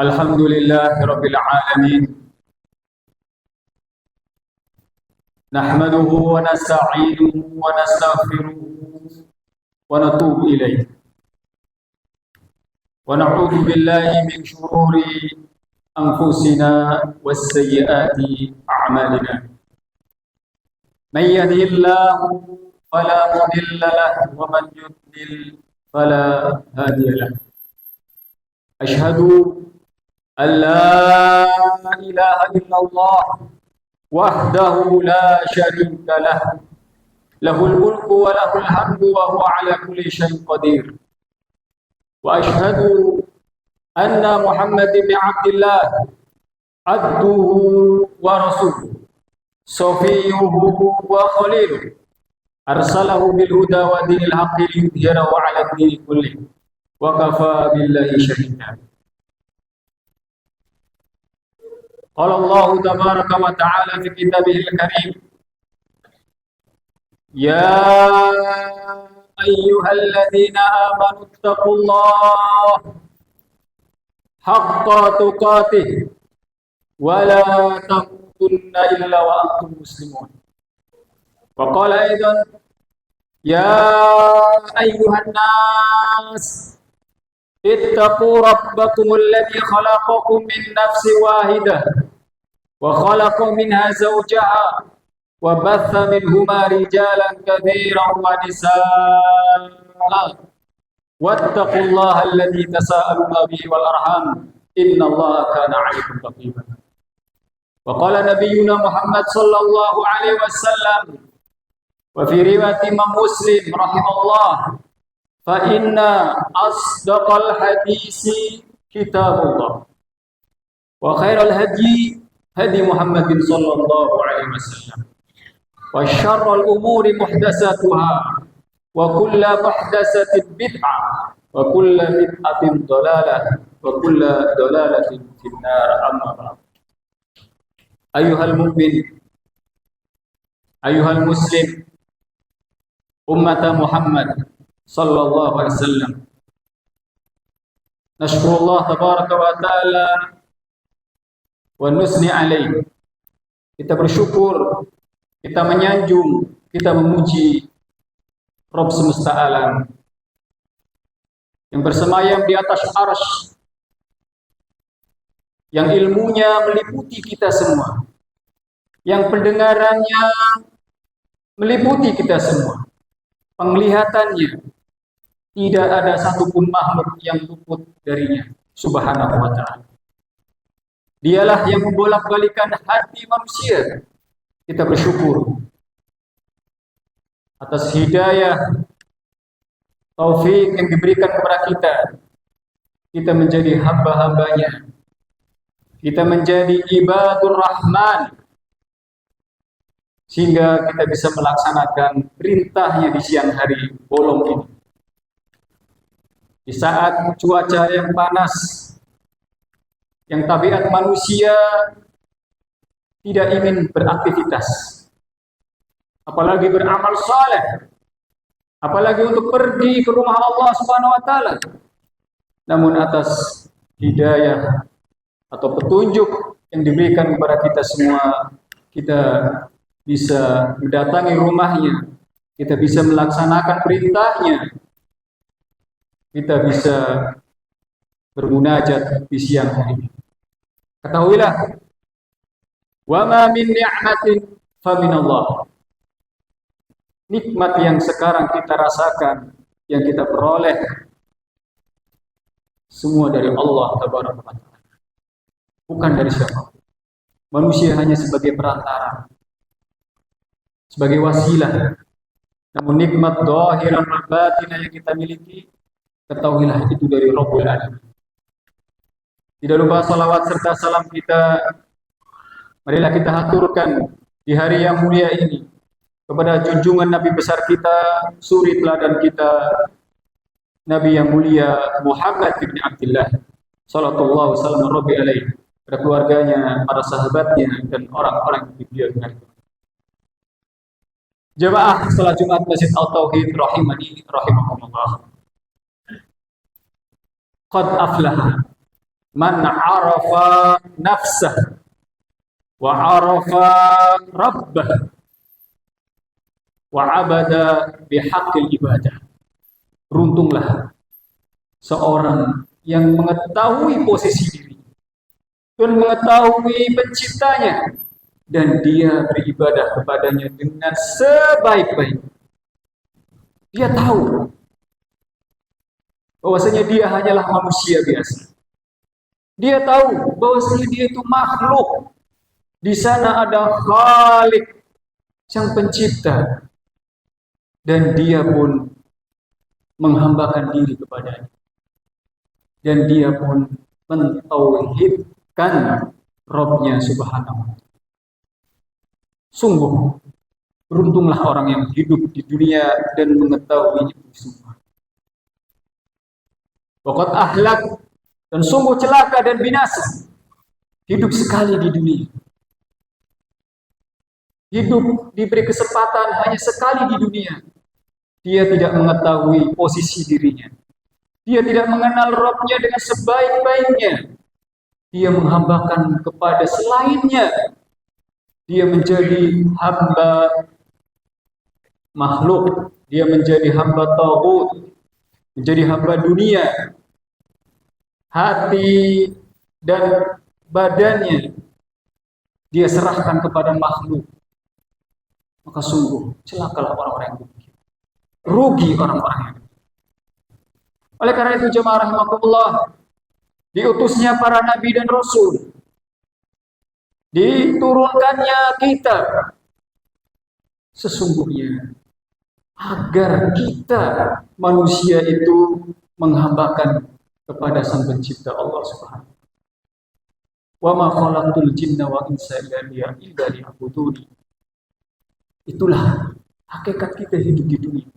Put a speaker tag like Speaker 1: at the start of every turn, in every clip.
Speaker 1: Alhamdulillah Rabbil Alamin. Nahmaduhu wa nasta'inuhu wa nastaghfiruhu wa natubu ilayh. Wa na'udzu billahi min shururi anfusina was sayyiati a'malina. May yahdihillahu fala mudilla lahu wa man yudlil fala hadiya lahu. Asyhadu an la ilaha illallah wahdahu la syarika lah, lahul mulku wa lahul hamdu wa huwa ala kulli syai'in qadir. Wa asyhadu anna Muhammad bin Abdillah abduhu wa rasuluhu safiyuhu wa khaliluhu arsalahu bil huda wa dinil haqqi liyudhhirahu ala dini kulli wa kafa billahi shahida. Qala Allah tabaraka wa ta'ala fi kitabihil karim, ya ayyuhalladzina amanu taqullaha haqqa tuqatih wa la tamutunna illa wa antum muslimun. Wa qala aidan, ya ayyuhan nas ittaqu rabbakumul ladzi khalaqakum min nafsin wahidah wa khalaqa minha zawjaha wa batha minhuma rijalan katsiran wa nisaa wattaqullaha alladzi tasaaluna bihi wal arham innallaha kana 'alaykum raqiba. Wa qala nabiyyuna Muhammad sallallahu alaihi wasallam wa fi riwayat Imam Muslim rahimahullah, fa inna asdaqal hadisi kitabullah wa khairal hadi hadi Muhammadin sallallahu alaihi wasallam wa syarrul umuri muhdatsatuha wa kullu muhdatsatin bid'ah wa kullu bid'atin dhalalah wa kullu dhalalatin finnar. Amma ba'd. Ayyuhal mu'min, ayyuhal muslim, ummata Muhammad sallallahu alaihi wasallam, nashkurullah tabaraka wa ta'ala wa nusni alaih. Kita bersyukur, kita menyanjung, kita memuji Rabb semesta alam yang bersemayam di atas arsy, yang ilmunya meliputi kita semua, yang pendengarannya meliputi kita semua, penglihatannya tidak ada satupun makhluk yang luput darinya subhanahu wa ta'ala. Dialah yang membolak-balikan hati manusia. Kita bersyukur atas hidayah, taufik yang diberikan kepada kita. Kita menjadi hamba-hambanya, kita menjadi ibadur rahman, sehingga kita bisa melaksanakan perintahnya di siang hari bolong ini. Di saat cuaca yang panas, yang tabiat manusia tidak ingin beraktivitas, apalagi beramal saleh, apalagi untuk pergi ke rumah Allah Subhanahu wa taala. Namun atas hidayah atau petunjuk yang diberikan kepada kita semua, kita bisa mendatangi rumahnya, kita bisa melaksanakan perintahnya, kita bisa bermunajat di siang hari. Ketahuilah, wa ma min ni'matin fa min Allah. Nikmat yang sekarang kita rasakan, yang kita peroleh, semua dari Allah tabaraka wa ta'ala, bukan dari siapa. Manusia hanya sebagai perantara, sebagai wasilah. Namun nikmat zahirah wal batinah yang kita miliki, ketahuilah itu dari Rabbul Alamin. Tidak lupa salawat serta salam kita, marilah kita haturkan di hari yang mulia ini kepada junjungan Nabi besar kita, suri teladan kita, Nabi yang mulia Muhammad bin Abdillah sallallahu wasallam rabbi alaihi, pada keluarganya, para sahabatnya, dan orang-orang yang dimuliakan. Jamaah salat Jumat Masjid Al-Tauhid rahimani rahimakumullah. Qad aflaha Man arafa nafsah wa arafa rabbah wa abada bihaqqil ibadah. Beruntunglah seorang yang mengetahui posisi diri dan mengetahui penciptanya, dan dia beribadah kepadanya dengan sebaik-baik. Dia tahu bahwasanya dia hanyalah manusia biasa. Dia tahu bahwasanya dia itu makhluk. Di sana ada Khalik, sang pencipta, dan dia pun menghambakan diri kepadanya. Dan dia pun mentauhidkan Rabb-Nya subhanahu wa ta'ala. Sungguh beruntunglah orang yang hidup di dunia dan mengetahui itu semua. Waqad ahlak, dan sungguh celaka dan binasa hidup sekali di dunia. Hidup diberi kesempatan hanya sekali di dunia. Dia tidak mengetahui posisi dirinya. Dia tidak mengenal Rabb-Nya dengan sebaik-baiknya. Dia menghambakan kepada selainnya. Dia menjadi hamba makhluk. Dia menjadi hamba taghut. Menjadi hamba dunia. Hati dan badannya dia serahkan kepada makhluk. Maka sungguh celakalah orang-orang yang demikian. Rugi orang-orang yang demikian. Oleh karena itu jemaah rahimakumullah, diutusnya para nabi dan rasul, diturunkannya kitab, sesungguhnya agar kita manusia itu menghambakan kepada sang pencipta Allah subhanahu wa ta'ala. Wa ma khalaqtul jinna wa insa illa liya'buduni. Itulah hakikat kita hidup di dunia.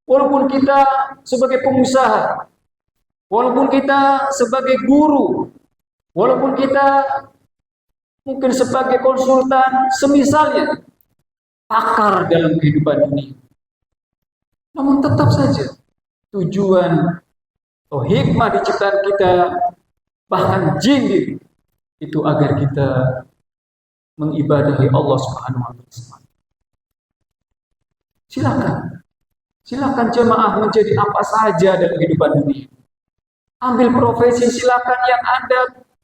Speaker 1: Walaupun kita sebagai pengusaha, walaupun kita sebagai guru, walaupun kita mungkin sebagai konsultan, semisalnya pakar dalam kehidupan dunia, namun tetap saja tujuan atau hikmah diciptaan kita, bahkan jin itu agar kita mengibadahi Allah subhanahu wa ta'ala. Silakan jemaah menjadi apa saja dalam kehidupan dunia. Ambil profesi silakan yang Anda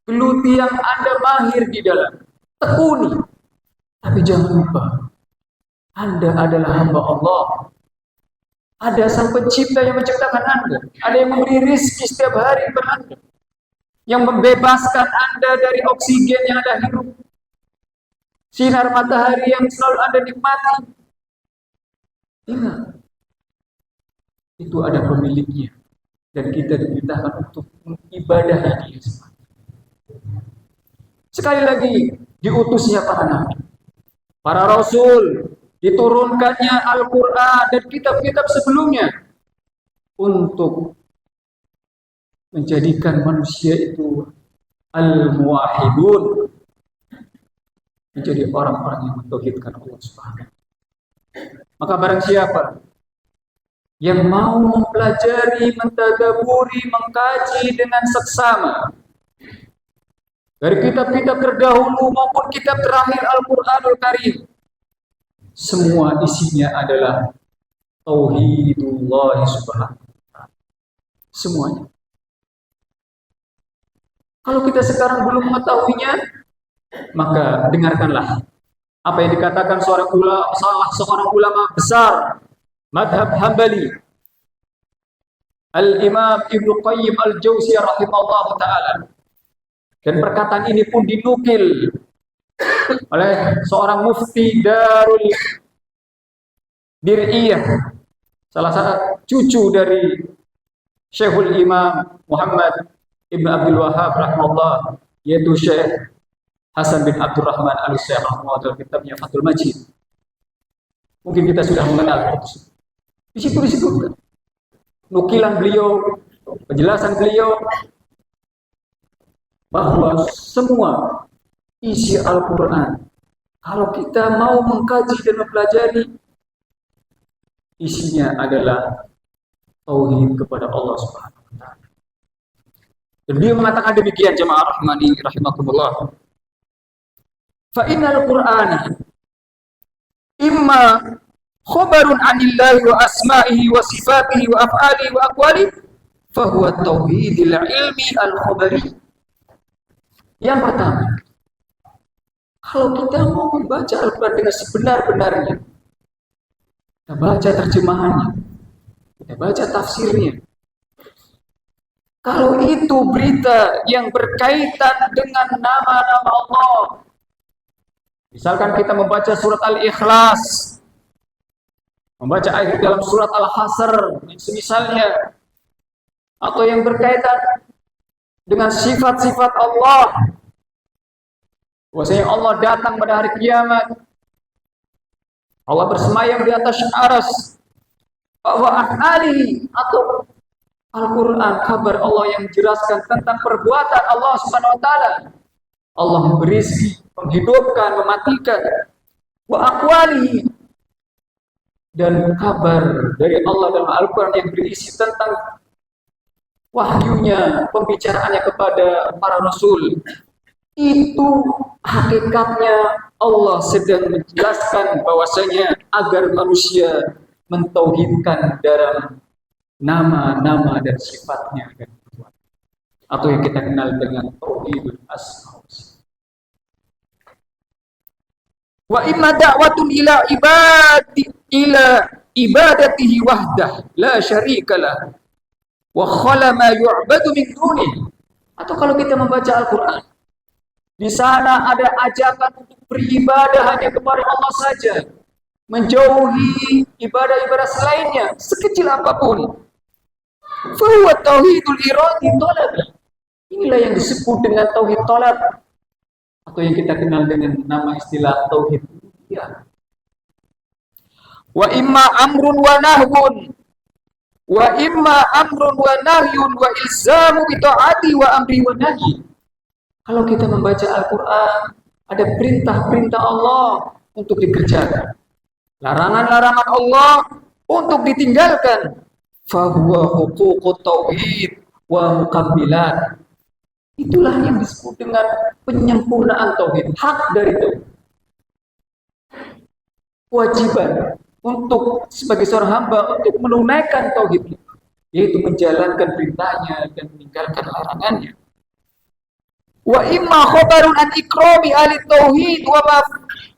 Speaker 1: geluti, yang Anda mahir di dalam. Tekuni. Tapi jangan lupa, Anda adalah hamba Allah. Ada sang pencipta yang menciptakan Anda. Ada yang memberi rizki setiap hari kepada Anda. Yang membebaskan Anda dari oksigen yang Anda hirup. Sinar matahari yang selalu Anda nikmati. Ingat, itu ada pemiliknya, dan kita diperintahkan untuk mengibadahi dia semata. Sekali lagi, diutusnya para nabi, para rasul, diturunkannya Al-Quran dan kitab-kitab sebelumnya untuk menjadikan manusia itu al-muwahhidun, menjadi orang-orang yang mentauhidkan Allah Subhanahu wa ta'ala. Maka barang siapa yang mau mempelajari, mentadaburi, mengkaji dengan seksama dari kitab-kitab terdahulu maupun kitab terakhir Al-Quranul Karim, semua isinya adalah tauhidullah subhanahu wa ta'ala. Semuanya. Kalau kita sekarang belum mengetahuinya, maka dengarkanlah apa yang dikatakan salah seorang ulama besar madhab Hambali, Al-Imam Ibnu Qayyim Al-Jauziyah rahimahullah ta'ala. Dan perkataan ini pun dinukil oleh seorang mufti Darul Dir'iyah, salah satu cucu dari Syekhul Imam Muhammad Ibn Abdul Wahhab rahimahullah, yaitu Syekh Hasan bin Abdurrahman Al-Syekh rahimahullah, dalam kitabnya Fathul Majid. Mungkin kita sudah mengenal itu. Di situ nukilan beliau, penjelasan beliau bahwa semua isi Al-Quran, kalau kita mau mengkaji dan mempelajari, isinya adalah tauhid kepada Allah Subhanahu wa ta'ala. Dan dia mengatakan demikian, jemaah rahmani rahimakumullah. Fa innal Qur'ana imma khabarun 'anillahi wa asma'ihi wa sifatihi wa af'alihi wa aqwalihi fa huwa tauhidil ilmi al-khabari. Yang pertama, kalau kita mau membaca Al-Quran dengan sebenar-benarnya, kita baca terjemahannya, kita baca tafsirnya. Kalau itu berita yang berkaitan dengan nama-nama Allah, misalkan kita membaca surat Al-Ikhlas, membaca ayat dalam surat Al-Hasr, semisalnya, atau yang berkaitan dengan sifat-sifat Allah, bahwasanya Allah datang pada hari kiamat, Allah bersemayam di atas aras, wa af'alihi, atau Al-Quran, kabar Allah yang menjelaskan tentang perbuatan Allah Subhanahu wa Ta'ala. Allah memberi rezeki, menghidupkan, mematikan, wa aqwalihi, dan kabar dari Allah dalam Al-Quran yang berisi tentang wahyunya, pembicaraannya kepada para rasul. Itu hakikatnya Allah sedang menjelaskan bahwasanya agar manusia mentauhidkan dalam nama-nama dan sifatnya dan perbuatan, atau yang kita kenal dengan tauhidul asma wa sifat. Wa imma da'watun ila ibadatihi wahdah la syarika lah wa khala ma yu'badu min dunihi. Atau kalau kita membaca Al-Quran, di sana ada ajakan untuk beribadah hanya kepada Allah saja, menjauhi ibadah-ibadah selainnya sekecil apapun. Fahuwa tauhidul iradi talabi. Inilah yang disebut dengan tauhid talab, atau yang kita kenal dengan nama istilah tauhid rububiyah. Wa imma amrun wa nahyun wa ilzamu bi ta'ati wa amri wa nahi. Kalau kita membaca Al-Qur'an, ada perintah-perintah Allah untuk dikerjakan, larangan-larangan Allah untuk ditinggalkan. Fahuwa huququt tauhid wa mukammilat. Itulah yang disebut dengan penyempurnaan tauhid, hak dari tauhid. Kewajiban untuk sebagai seorang hamba untuk menunaikan tauhid, yaitu menjalankan perintahnya dan meninggalkan larangannya. Wa imma khabarun an ikrami ahli tauhid wa ma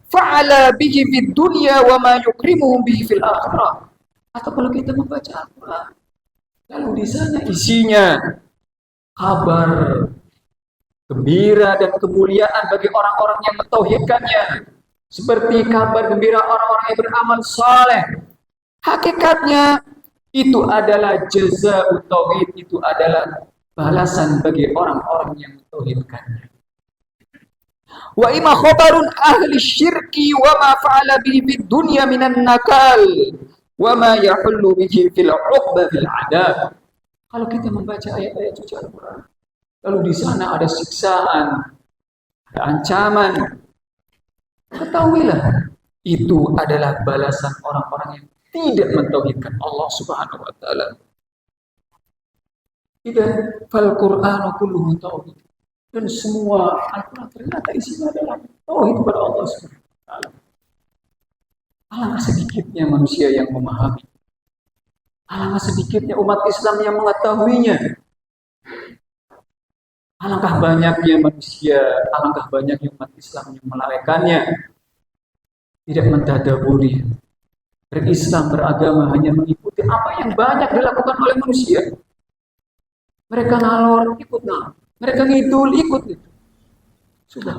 Speaker 1: fa'ala bihi fid dunya wa ma yukrimuhum bihi fil akhirah. Atau kalau kita membaca Al-Quran, lalu di sana isinya kabar gembira dan kemuliaan bagi orang-orang yang mentauhidkannya, seperti kabar gembira orang-orang yang beramal saleh. Hakikatnya itu adalah jazaa'ut tauhid, itu adalah balasan bagi orang-orang yang mentauhidkannya. Wa imma khabarun ahli syirki wa ma fa'ala bihi fid dunya minan nakal wa ma yahullu bihi fil 'uqba fil 'adab. Kalau kita membaca ayat-ayat suci Al-Quran, lalu di sana ada siksaan, ada ancaman, ketahuilah itu adalah balasan orang-orang yang tidak mentauhidkan Allah Subhanahu wa Ta'ala. Idan fal Qur'anu kulluhu tauhid. Dan semua Al-Quran ternyata isinya adalah tauhid kepada Allah Subhanahu wa Ta'ala. Alangkah sedikitnya manusia yang memahami, alangkah sedikitnya umat Islam yang mengetahuinya. Alangkah banyaknya manusia, alangkah banyaknya umat Islam yang melalaikannya, tidak mentadaburi. Berislam, beragama hanya mengikuti apa yang banyak dilakukan oleh manusia. Mereka ngalor, ikut ngalor. Mereka ngidul, ikut itu. Sudah.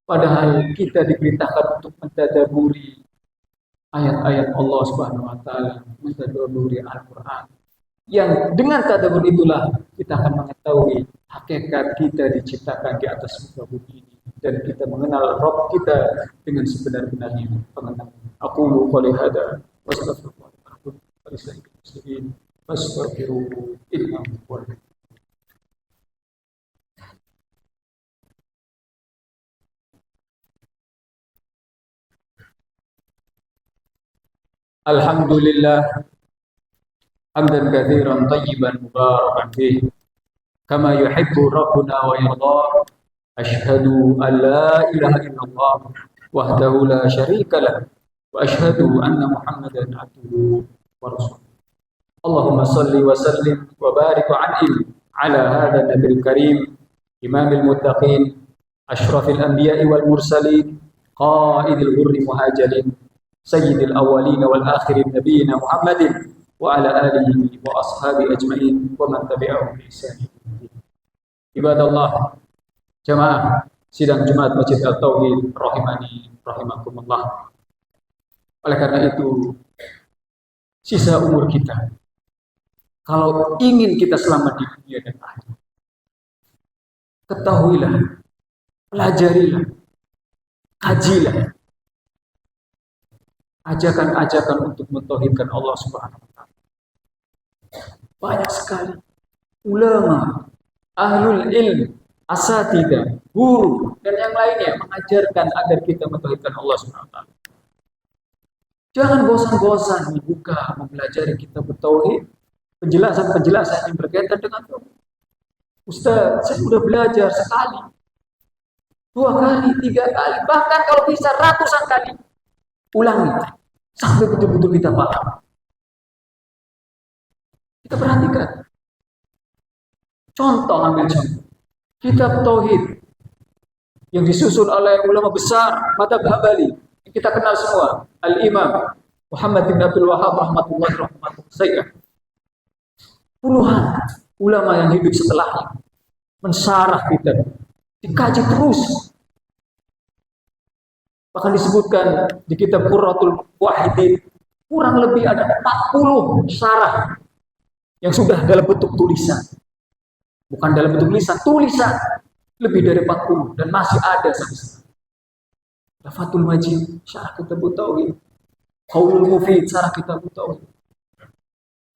Speaker 1: Padahal kita diperintahkan untuk mentadaburi ayat-ayat Allah Subhanahu wa Ta'ala, mentadaburi Al-Quran. Yang dengan tadabbur itulah kita akan mengetahui hakikat kita diciptakan di atas muka bumi ini, dan kita mengenal Rabb kita dengan sebenar-benarnya pengenalan. Aqulu qouli hadza wa astaghfirullah wa lisa'il muslimin fastaghfiruhu innahu huwal ghafur. Alhamdulillah hamdan katsiran thayyiban mubarakan fihi kama yuhibbu rabbuna wa yarda. Asyhadu an la ilaha illallah wahdahu la syarika lah wa asyhadu anna Muhammadan abduhu wa rasuluh. Allahumma salli wa sallim wa barik wa an'im ala hadha nabiyil karim imamil muttaqin asyrafil anbiya'i wal mursalin qaidil ghurri muhajirin sayyidil awwalin wal akhirin nabiyina Muhammadin wa ala alihi wa ashabi ajma'in wa man tabi'ahum bi ihsan. Ibadallah, jamaah sidang Jumat Masjid At-Tauhid rahimani rahimakumullah. Oleh karena itu, sisa umur kita, kalau ingin kita selamat di dunia dan akhirat, ketahuilah, pelajarilah, kajilah ajakan-ajakan untuk mentauhidkan Allah Subhanahu wa taala. Banyak sekali ulama, ahlul ilm, asatidah, guru dan yang lainnya mengajarkan agar kita mentauhidkan Allah Subhanahu wa taala. Jangan bosan-bosan membuka, mempelajari kitab tauhid, penjelasan-penjelasan yang berkaitan dengan tauhid. Ustaz, saya sudah belajar sekali, 2 kali, 3 kali, bahkan kalau bisa ratusan kali. Ulangi sampai betul-betul kita paham. Kita perhatikan. Contoh, ambil contoh. Kitab tauhid yang disusun oleh ulama besar mazhab Hambali yang kita kenal semua, Al-Imam Muhammad bin Abdul Wahhab rahmatullahi wabarakatuh. Puluhan ulama yang hidup setelahnya mensyarah kitab, dikaji terus. Bahkan disebutkan di kitab Qurratul Wahidin kurang lebih ada 40 syarah yang sudah dalam bentuk tulisan. Bukan dalam bentuk tulisan lebih dari 40 dan masih ada sampai sekarang. Fathul Majid, syarah kitab tauhid. Qaulul Mufid, syarah kitab tauhid.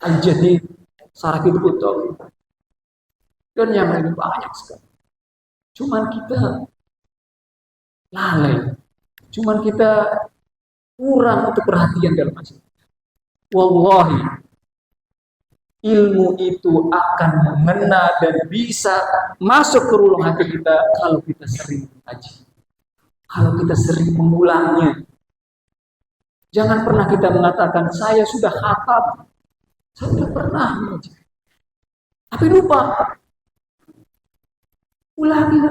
Speaker 1: Al-Jadid, syarah kitab tauhid. Dan yang lain banyak sekali. Cuman kita lalai. Cuman kita kurang untuk perhatian dalam masalah. Wallahi, ilmu itu akan mengena dan bisa masuk ke relung hati kita kalau kita sering mengkaji, kalau kita sering mengulangnya. Jangan pernah kita mengatakan saya sudah hafal, saya sudah pernah mengaji, tapi lupa. Ulangi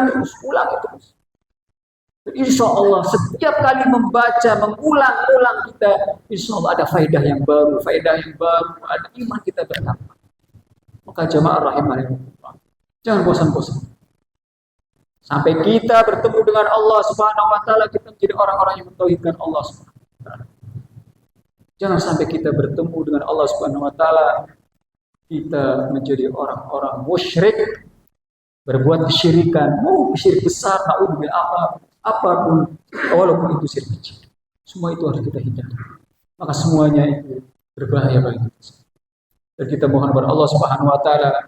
Speaker 1: terus. Insya Allah setiap kali membaca, mengulang-ulang kita, insya Allah ada faedah yang baru, ada iman kita bertambah. Maka jamaah rahimahullah, jangan bosan-bosan. Sampai kita bertemu dengan Allah Subhanahu wa taala, kita menjadi orang-orang yang mentauhidkan Allah Subhanahu wa taala. Jangan sampai kita bertemu dengan Allah Subhanahu wa taala, kita menjadi orang-orang musyrik, berbuat kesyirikan, mau syirik besar, naudzubillah, apapun, walaupun itu syirik kecil, semua itu harus kita hindari. Maka semuanya itu berbahaya bagi kita. Dan kita mohon kepada Allah Subhanahu wa taala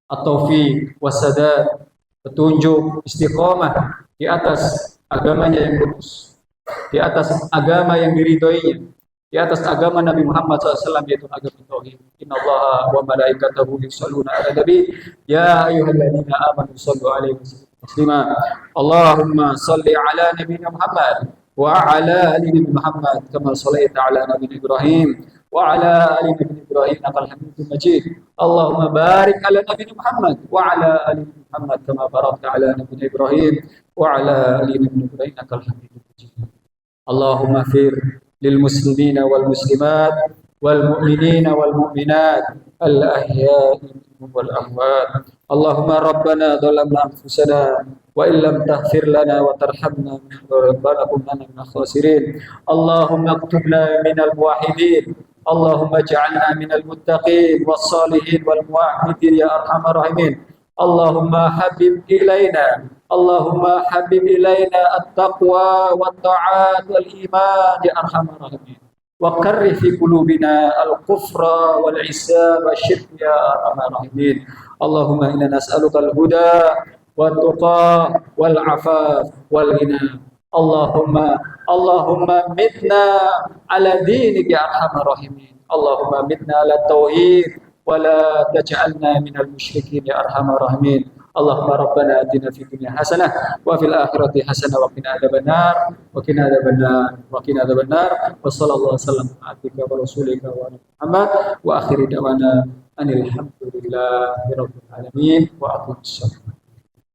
Speaker 1: at-taufiq was-sadad, petunjuk, istiqamah di atas agamanya yang lurus, di atas agama yang diridhoinya, di atas agama Nabi Muhammad SAW, yaitu agama tauhid. Innallaha wa malaikatahu yusholluna 'alan nabi ya ayyuhalladzina amanu shallu 'alaihi wa sallimu taslima. Allahumma shalli 'ala nabiyyina Muhammad wa 'ala ali nabi Muhammad kama shallaita 'ala nabi Ibrahim wa 'ala ali nabi Ibrahim innaka Hamidum Majid. Allahumma barik 'ala nabi Muhammad wa 'ala ali Muhammad kama barakta 'ala nabi Ibrahim wa 'ala ali nabi Ibrahim innaka Hamidum Majid. Allahumma fir للمسلمين والمسلمات والمؤمنين والمؤمنات الأحياء والأموات. اللهم ربنا ظلمنا أنفسنا وإن لم تغفر لنا وترحمنا لنكونن من الخاسرين. اللهم اكتبنا من الموحدين. اللهم اجعلنا من المتقين والصالحين والموحدين يا أرحم الراحمين. اللهم حبب إلينا التقوى والطاعات والإيمان يا أرحم الراحمين. وكره في قلوبنا الكفر والعصيان والشرك يا أرحم الراحمين. اللهم إنا نسألك الهدى والتقى والعفاف والغنى. اللهم متنا على دينك يا أرحم الراحمين. اللهم متنا على التوحيد ولا تجعلنا من المشركين يا أرحم الراحمين. اللهم ربنا آتنا في الدنيا حسنة وفي الآخرة حسنة وقنا عذاب النار وصلى الله وسلم على عبدك ورسولك محمد وآخر دعوانا أن الحمد لله رب العالمين وأقم الصلاة.